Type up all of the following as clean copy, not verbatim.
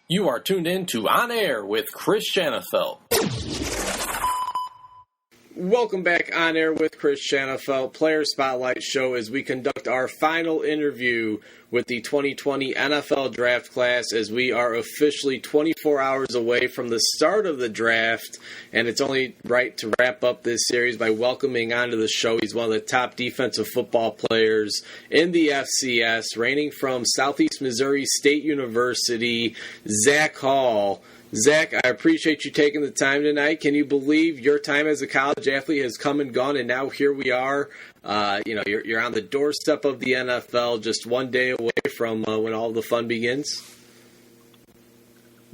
You are tuned in to On Air with Chris Shanafelt. Welcome back On Air with Chris Shanafelt, Player Spotlight Show, as we conduct our final interview with the 2020 NFL Draft Class, as we are officially 24 hours away from the start of the draft, and it's only right to wrap up this series by welcoming onto the show. He's one of the top defensive football players in the FCS, reigning from Southeast Missouri State University, Zach Hall. Zach, I appreciate you taking the time tonight. Can you believe your time as a college athlete has come and gone, and now here we are? You're on the doorstep of the NFL, just one day away from when all the fun begins.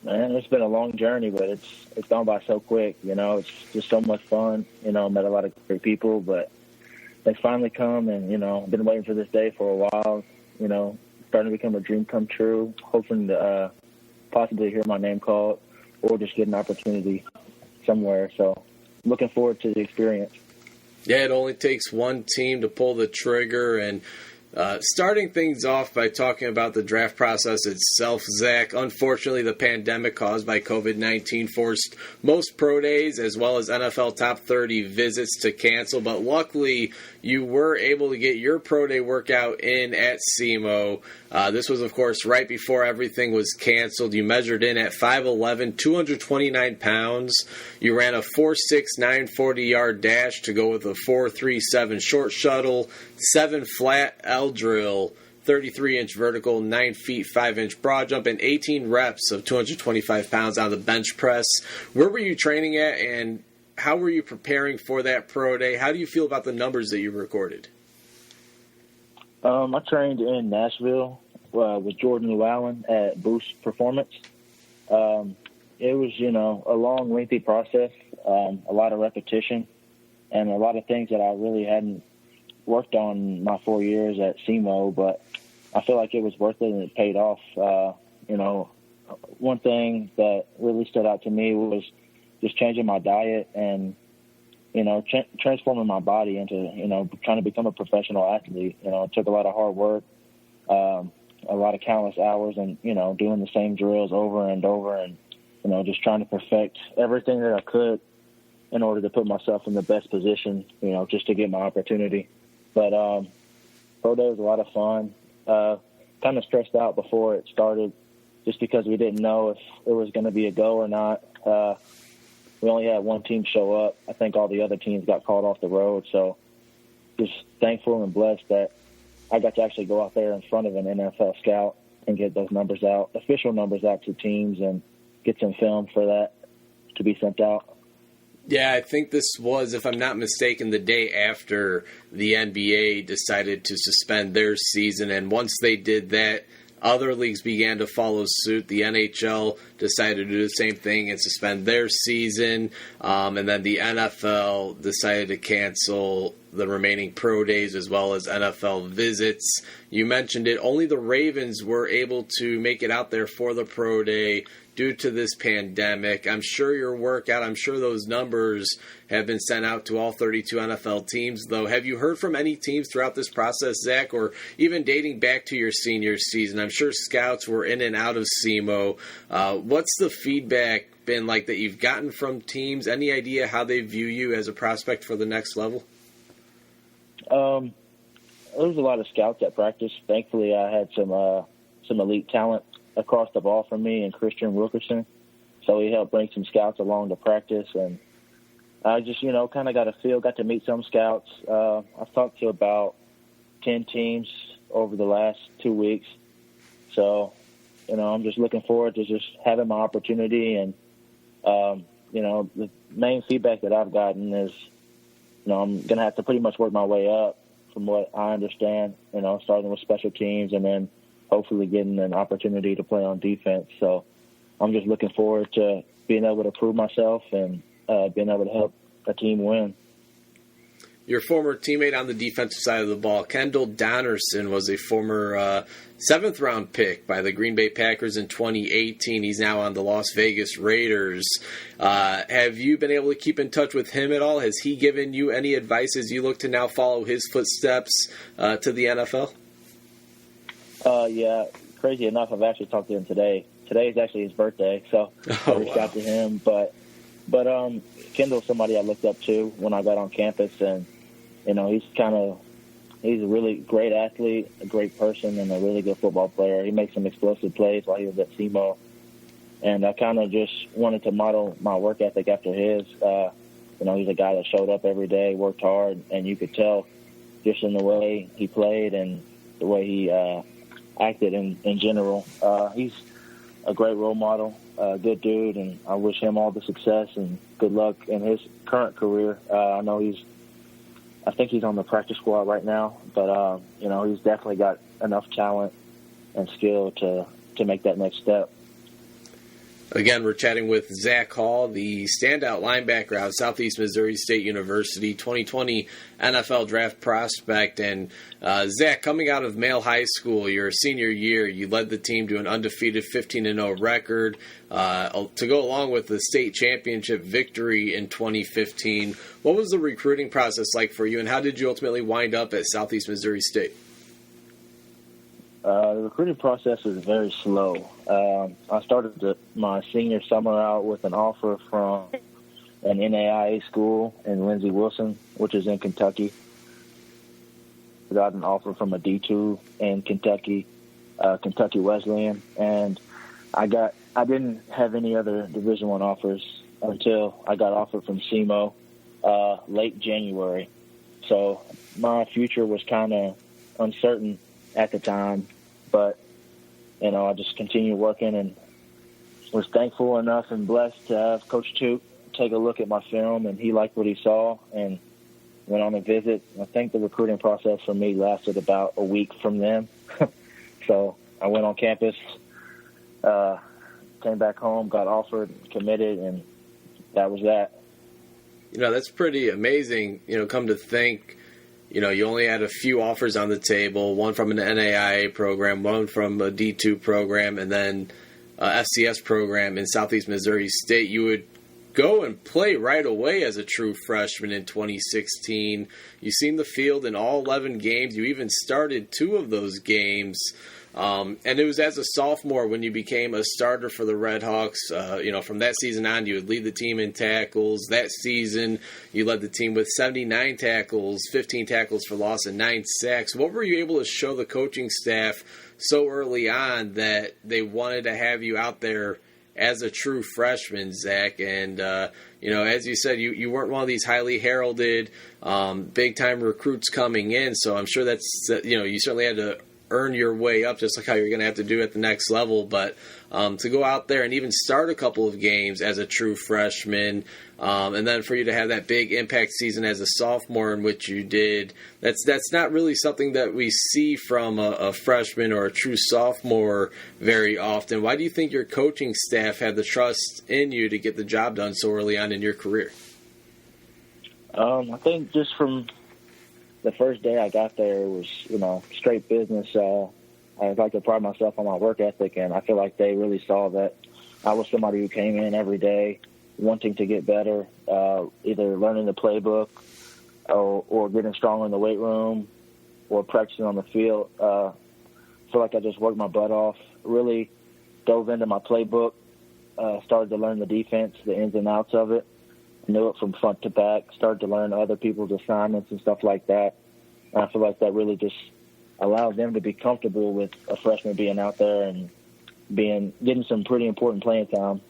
Man, it's been a long journey, but it's gone by so quick. It's just so much fun. Met a lot of great people, but they finally come, and I've been waiting for this day for a while. Starting to become a dream come true. Hoping to possibly hear my name called or just get an opportunity somewhere. So looking forward to the experience. Yeah, it only takes one team to pull the trigger. And starting things off by talking about the draft process itself, Zach, unfortunately the pandemic caused by COVID-19 forced most pro days as well as NFL top 30 visits to cancel. But luckily, you were able to get your pro day workout in at SEMO. This was, of course, right before everything was canceled. You measured in at 5'11", 229 pounds. You ran a 4.6 940-yard dash to go with a 4.37 short shuttle, 7 flat L drill, 33-inch vertical, 9 feet 5-inch broad jump, and 18 reps of 225 pounds on the bench press. Where were you training at, and how were you preparing for that pro day? How do you feel about the numbers that you recorded? I trained in Nashville with Jordan Llewellyn at Boost Performance. It was, a long, lengthy process, a lot of repetition, and a lot of things that I really hadn't worked on my 4 years at SEMO, but I feel like it was worth it and it paid off. One thing that really stood out to me was just changing my diet and, transforming my body into, trying to become a professional athlete. It took a lot of hard work, a lot of countless hours and, doing the same drills over and over and, just trying to perfect everything that I could in order to put myself in the best position, just to get my opportunity. But pro day was a lot of fun. Kind of stressed out before it started just because we didn't know if it was going to be a go or not. We only had one team show up. I think all the other teams got called off the road. So just thankful and blessed that I got to actually go out there in front of an NFL scout and get those numbers out, official numbers out to teams, and get some film for that to be sent out. Yeah, I think this was, if I'm not mistaken, the day after the NBA decided to suspend their season. And once they did that, other leagues began to follow suit. The NHL decided to do the same thing and suspend their season. And then the NFL decided to cancel the remaining pro days as well as NFL visits. You mentioned it. Only the Ravens were able to make it out there for the pro day due to this pandemic. I'm sure your workout, I'm sure those numbers have been sent out to all 32 NFL teams, though. Have you heard from any teams throughout this process, Zach, or even dating back to your senior season? I'm sure scouts were in and out of SEMO. What's the feedback been like that you've gotten from teams? Any idea how they view you as a prospect for the next level? There was a lot of scouts at practice. Thankfully, I had some elite talent across the ball from me and Christian Wilkerson. So he helped bring some scouts along to practice. And I just, kind of got to meet some scouts. I've talked to about 10 teams over the last 2 weeks. So, I'm just looking forward to just having my opportunity. And, the main feedback that I've gotten is, I'm going to have to pretty much work my way up from what I understand, starting with special teams and then hopefully getting an opportunity to play on defense. So I'm just looking forward to being able to prove myself and being able to help a team win. Your former teammate on the defensive side of the ball, Kendall Donneson, was a former seventh-round pick by the Green Bay Packers in 2018. He's now on the Las Vegas Raiders. Have you been able to keep in touch with him at all? Has he given you any advice as you look to now follow his footsteps to the NFL? Yeah, crazy enough, I've actually talked to him today. today is actually his birthday, so I reached out to him. But Kendall's somebody I looked up to when I got on campus, and he's a really great athlete, a great person, and a really good football player. He makes some explosive plays while he was at SEMO, and I kind of just wanted to model my work ethic after his. He's a guy that showed up every day, worked hard, and you could tell just in the way he played and the way he acted in general. He's a great role model, a good dude, and I wish him all the success and good luck in his current career. I think he's on the practice squad right now, but he's definitely got enough talent and skill to make that next step. Again, we're chatting with Zach Hall, the standout linebacker out of Southeast Missouri State University, 2020 NFL draft prospect. And Zach, coming out of Male High School, your senior year, you led the team to an undefeated 15-0 record to go along with the state championship victory in 2015. What was the recruiting process like for you, and how did you ultimately wind up at Southeast Missouri State? The recruiting process was very slow. I started my senior summer out with an offer from an NAIA school in Lindsey Wilson, which is in Kentucky. I got an offer from a D2 in Kentucky, Kentucky Wesleyan, and I didn't have any other Division I offers until I got offered from SEMO late January. So my future was kind of uncertain at the time, but I just continued working and was thankful enough and blessed to have Coach Toot take a look at my film, and he liked what he saw and went on a visit. I think the recruiting process for me lasted about a week from then. So I went on campus, came back home, got offered, committed, and that was that. That's pretty amazing, come to think. You only had a few offers on the table, one from an NAIA program, one from a D2 program, and then a FCS program in Southeast Missouri State. You would go and play right away as a true freshman in 2016. You seen the field in all 11 games. You even started 2 of those games. And it was as a sophomore when you became a starter for the Red Hawks. From that season on, you would lead the team in tackles. That season, you led the team with 79 tackles, 15 tackles for loss, and 9 sacks. What were you able to show the coaching staff so early on that they wanted to have you out there as a true freshman, Zach? And, as you said, you weren't one of these highly heralded, big-time recruits coming in. So I'm sure that's, you certainly had to earn your way up, just like how you're going to have to do at the next level. But to go out there and even start a couple of games as a true freshman, and then for you to have that big impact season as a sophomore in which you did, that's not really something that we see from a freshman or a true sophomore very often. Why do you think your coaching staff had the trust in you to get the job done so early on in your career? I think just from the first day I got there, it was, straight business. I like to pride myself on my work ethic, and I feel like they really saw that I was somebody who came in every day wanting to get better, either learning the playbook or getting stronger in the weight room or practicing on the field. I feel like I just worked my butt off, really dove into my playbook, started to learn the defense, the ins and outs of it. Knew it from front to back, started to learn other people's assignments and stuff like that. And I feel like that really just allowed them to be comfortable with a freshman being out there and getting some pretty important playing time.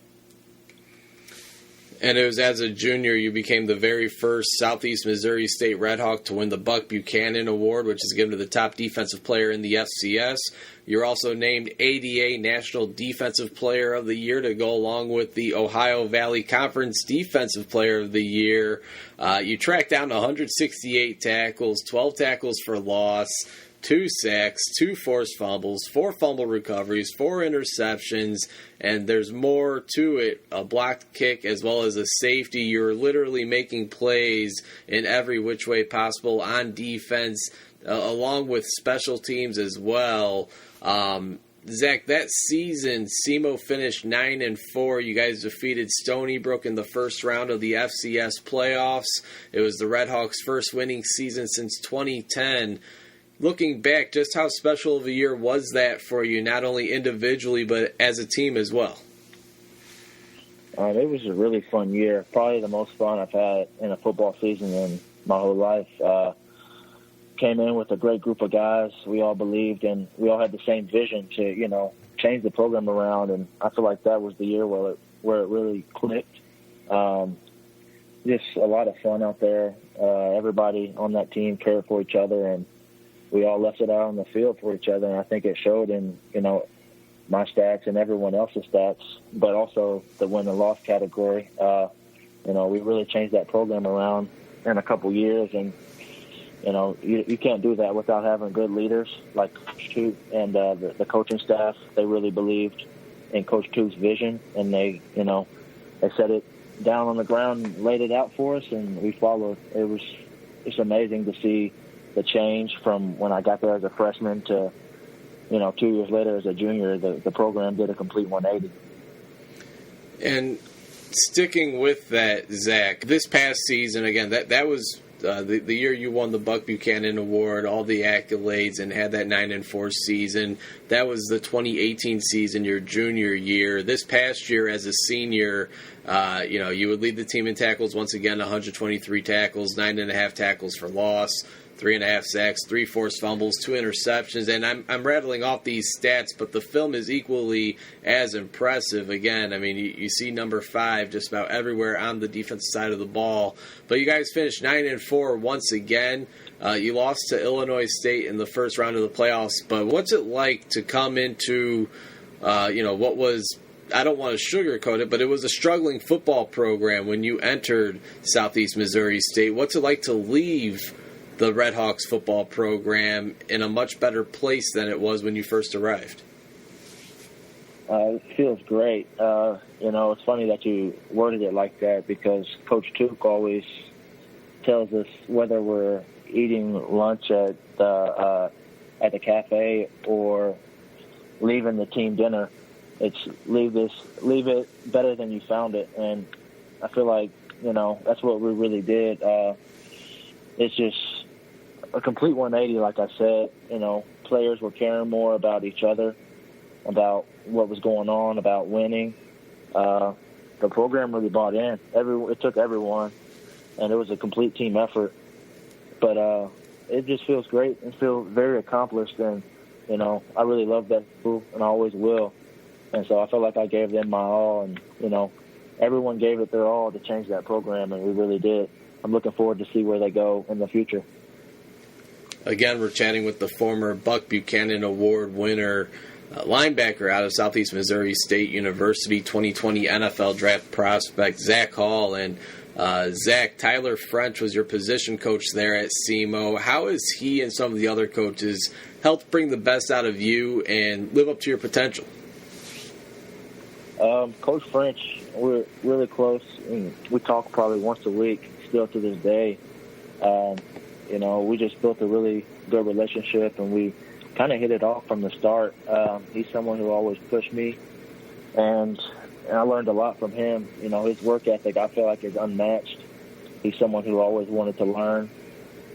And it was as a junior you became the very first Southeast Missouri State Red Hawk to win the Buck Buchanan Award, which is given to the top defensive player in the FCS. You're also named ADA National Defensive Player of the Year to go along with the Ohio Valley Conference Defensive Player of the Year. You tracked down 168 tackles, 12 tackles for loss, 2 sacks, 2 forced fumbles, 4 fumble recoveries, 4 interceptions, and there's more to it, a blocked kick as well as a safety. You're literally making plays in every which way possible on defense, along with special teams as well. Zach, that season, SEMO finished 9-4. You guys defeated Stony Brook in the first round of the FCS playoffs. It was the Red Hawks' first winning season since 2010. looking back, just how special of a year was that for you, not only individually but as a team as well? It was a really fun year, probably the most fun I've had in a football season in my whole life. Came in with a great group of guys. We all believed, and we all had the same vision to, change the program around. And I feel like that was the year where it really clicked. Just a lot of fun out there. Everybody on that team cared for each other, and we all left it out on the field for each other. And I think it showed in, my stats and everyone else's stats, but also the win and loss category. We really changed that program around in a couple years, and you can't do that without having good leaders like Coach Toot and the coaching staff. They really believed in Coach Toot's vision, and they set it down on the ground and laid it out for us, and we followed. It's amazing to see the change from when I got there as a freshman to 2 years later as a junior. The program did a complete 180. And sticking with that, Zach, this past season, again, that was the year you won the Buck Buchanan Award, all the accolades, and had that 9-4 season. That was the 2018 season, your junior year. This past year, as a senior, you would lead the team in tackles once again, 123 tackles, 9.5 tackles for loss, 3.5 sacks, 3 forced fumbles, 2 interceptions, and I'm rattling off these stats, but the film is equally as impressive. Again, I mean, you see number 5 just about everywhere on the defensive side of the ball. But you guys finished 9-4 once again. You lost to Illinois State in the first round of the playoffs. But what's it like to come into, what was, I don't want to sugarcoat it, but it was a struggling football program when you entered Southeast Missouri State. What's it like to leave the Red Hawks football program in a much better place than it was when you first arrived? It feels great. It's funny that you worded it like that, because Coach Took always tells us whether we're eating lunch at the cafe or leaving the team dinner, it's leave it better than you found it. And I feel like, that's what we really did. It's just a complete 180, like I said. Players were caring more about each other, about what was going on, about winning. The program really bought in. It took everyone, and it was a complete team effort. But it just feels great and feel very accomplished. And, I really love that school, and I always will. And so I felt like I gave them my all, and, everyone gave it their all to change that program, and we really did. I'm looking forward to see where they go in the future. Again, we're chatting with the former Buck Buchanan Award winner, linebacker out of Southeast Missouri State University, 2020 NFL Draft prospect, Zach Hall. And Zach, Tyler French was your position coach there at SEMO. How has he and some of the other coaches helped bring the best out of you and live up to your potential? Coach French, we're really close. We talk probably once a week still to this day. We just built a really good relationship, and we kind of hit it off from the start. He's someone who always pushed me, and I learned a lot from him. His work ethic, I feel like, is unmatched. He's someone who always wanted to learn,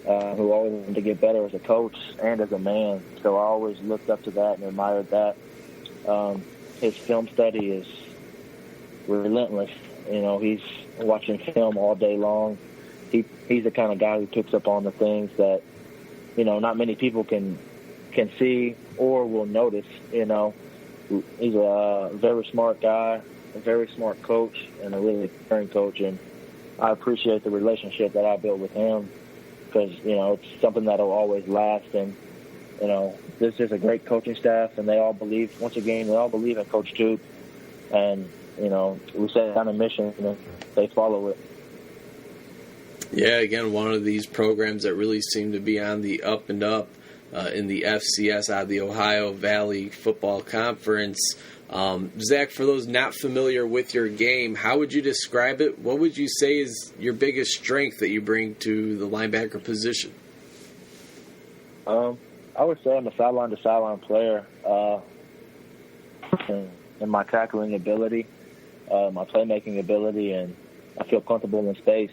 who always wanted to get better as a coach and as a man. So I always looked up to that and admired that. His film study is relentless. He's watching film all day long. He's the kind of guy who picks up on the things that, not many people can see or will notice. He's a very smart guy, a very smart coach, and a really caring coach. And I appreciate the relationship that I built with him, because, it's something that will always last. And, this is a great coaching staff, and they all believe in Coach Toot. And, we set down a mission, and they follow it. Yeah, again, one of these programs that really seem to be on the up and up in the FCS out of the Ohio Valley Football Conference. Zach, for those not familiar with your game, how would you describe it? What would you say is your biggest strength that you bring to the linebacker position? I would say I'm a sideline-to-sideline player. In my tackling ability, my playmaking ability, and I feel comfortable in space.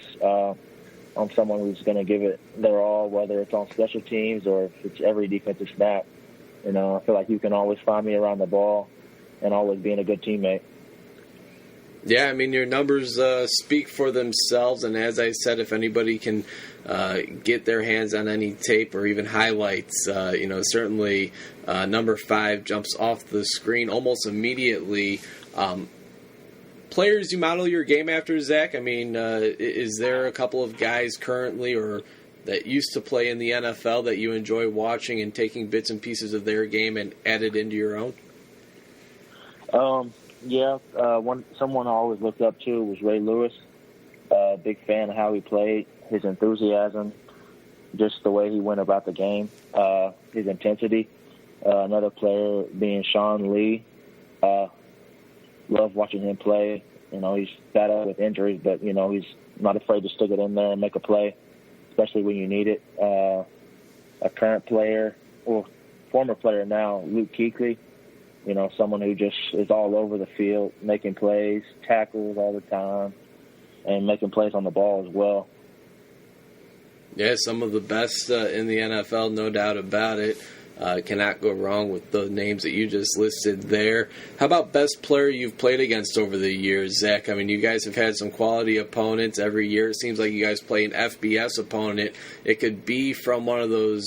I'm someone who's going to give it their all, whether it's on special teams or if it's every defensive snap. You know, I feel like you can always find me around the ball and always being a good teammate. Yeah, I mean, your numbers speak for themselves, and as I said, if anybody can get their hands on any tape or even highlights, certainly number 5 jumps off the screen almost immediately. Players you model your game after, Zach? I mean, is there a couple of guys currently or that used to play in the NFL that you enjoy watching and taking bits and pieces of their game and add it into your own? Yeah, someone I always looked up to was Ray Lewis. Big fan of how he played, his enthusiasm, just the way he went about the game, his intensity. Another player being Sean Lee. Love watching him play. You know, he's battled with injuries, but, you know, he's not afraid to stick it in there and make a play, especially when you need it. A current player, or former player now, Luke Kuechly. You know, someone who just is all over the field, making plays, tackles all the time, and making plays on the ball as well. Yeah, some of the best in the NFL, no doubt about it. Cannot go wrong with the names that you just listed there. How about best player you've played against over the years, Zach? I mean, you guys have had some quality opponents every year. It seems like you guys play an FBS opponent. It could be from one of those,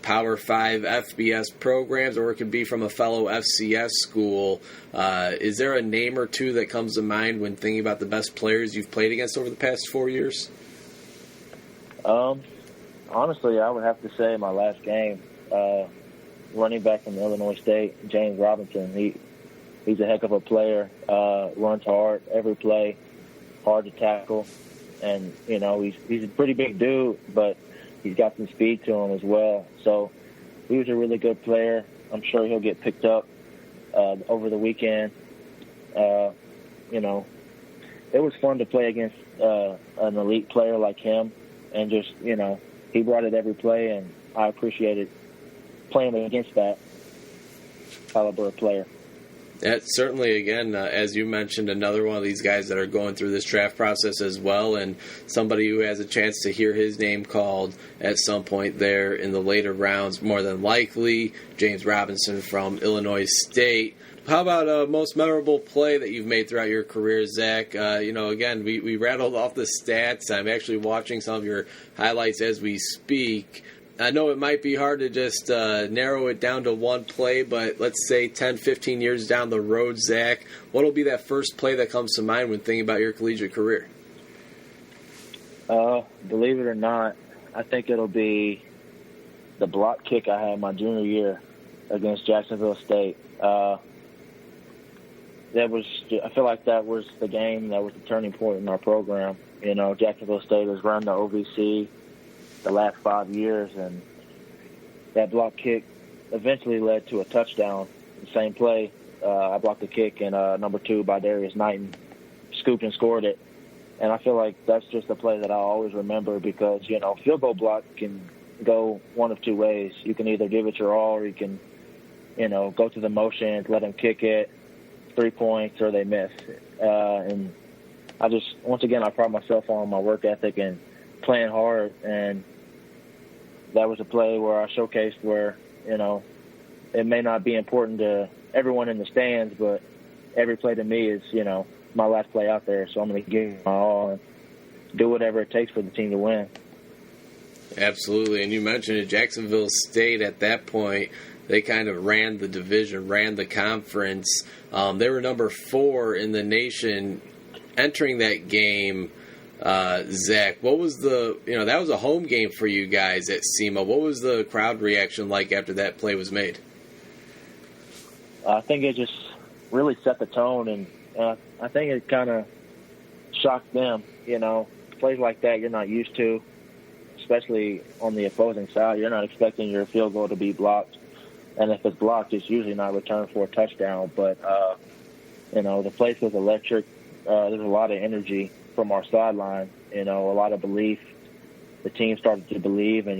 Power 5 FBS programs, or it could be from a fellow FCS school. Is there a name or two that comes to mind when thinking about the best players you've played against over the past 4 years? Honestly, I would have to say my last game, running back from Illinois State, James Robinson. He's a heck of a player, runs hard every play, hard to tackle, and, he's a pretty big dude, but he's got some speed to him as well. So he was a really good player. I'm sure he'll get picked up over the weekend. It was fun to play against an elite player like him, and just, he brought it every play, and I appreciated playing against that caliber of player. That's certainly, again, as you mentioned, another one of these guys that are going through this draft process as well, and somebody who has a chance to hear his name called at some point there in the later rounds, more than likely. James Robinson from Illinois State. How about a most memorable play that you've made throughout your career, Zach? Again, we rattled off the stats. I'm actually watching some of your highlights as we speak. I know it might be hard to just narrow it down to one play, but let's say 10, 15 years down the road, Zach, what will be that first play that comes to mind when thinking about your collegiate career? Believe it or not, I think it'll be the block kick I had my junior year against Jacksonville State. I feel like that was the game that was the turning point in our program. Jacksonville State has run the OVC the last 5 years, and that block kick eventually led to a touchdown. The same play, I blocked the kick, and number 2 by Darius Knighton scooped and scored it. And I feel like that's just a play that I always remember because, field goal block can go one of two ways. You can either give it your all, or you can, go through the motions, let them kick it, 3 points, or they miss. And I just, once again, I pride myself on my work ethic and playing hard, and that was a play where I showcased where, it may not be important to everyone in the stands, but every play to me is, my last play out there, so I'm going to give it my all and do whatever it takes for the team to win. Absolutely, and you mentioned it, Jacksonville State at that point, they kind of ran the division, ran the conference. They were number 4 in the nation entering that game. Zach, what was that was a home game for you guys at SEMA. What was the crowd reaction like after that play was made? I think it just really set the tone, and I think it kind of shocked them. Plays like that you're not used to, especially on the opposing side. You're not expecting your field goal to be blocked, and if it's blocked, it's usually not returned for a touchdown. But, the place was electric. There's a lot of energy from our sideline, a lot of belief. The team started to believe, and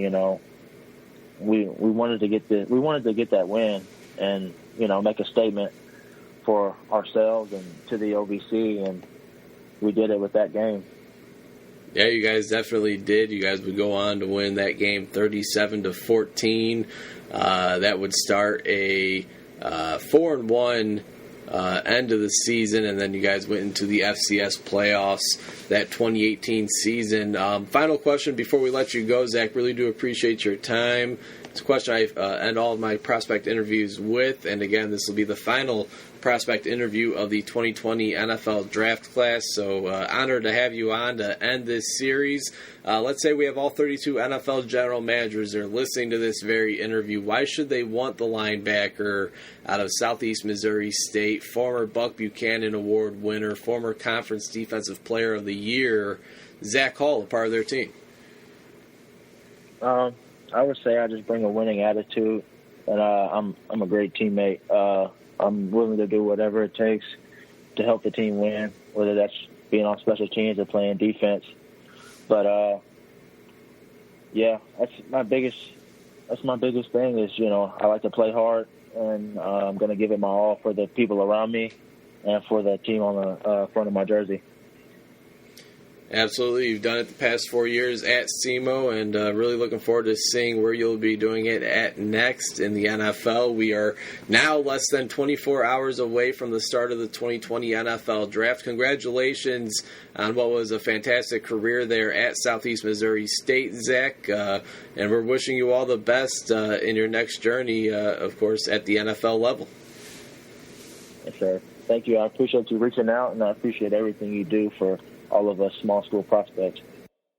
we wanted to get that win, and make a statement for ourselves and to the OVC, and we did it with that game. Yeah, you guys definitely did. You guys would go on to win that game 37-14. That would start a 4-1 end of the season, and then you guys went into the FCS playoffs that 2018 season. Final question before we let you go, Zach. Really do appreciate your time. It's a question I end all of my prospect interviews with, and again, this will be the final prospect interview of the 2020 NFL draft class, so honored to have you on to end this series. Let's say we have all 32 NFL general managers that are listening to this very interview. Why should they want the linebacker out of Southeast Missouri State, former Buck Buchanan Award winner, former Conference Defensive Player of the Year, Zach Hall, a part of their team? I would say I just bring a winning attitude, and I'm a great teammate. I'm willing to do whatever it takes to help the team win, whether that's being on special teams or playing defense. But yeah, that's my biggest thing is, I like to play hard, and I'm going to give it my all for the people around me and for the team on the front of my jersey. Absolutely. You've done it the past 4 years at SEMO, and really looking forward to seeing where you'll be doing it at next in the NFL. We are now less than 24 hours away from the start of the 2020 NFL Draft. Congratulations on what was a fantastic career there at Southeast Missouri State, Zach, and we're wishing you all the best in your next journey, of course, at the NFL level. Yes, sir. Thank you. I appreciate you reaching out, and I appreciate everything you do for all of us small school prospects.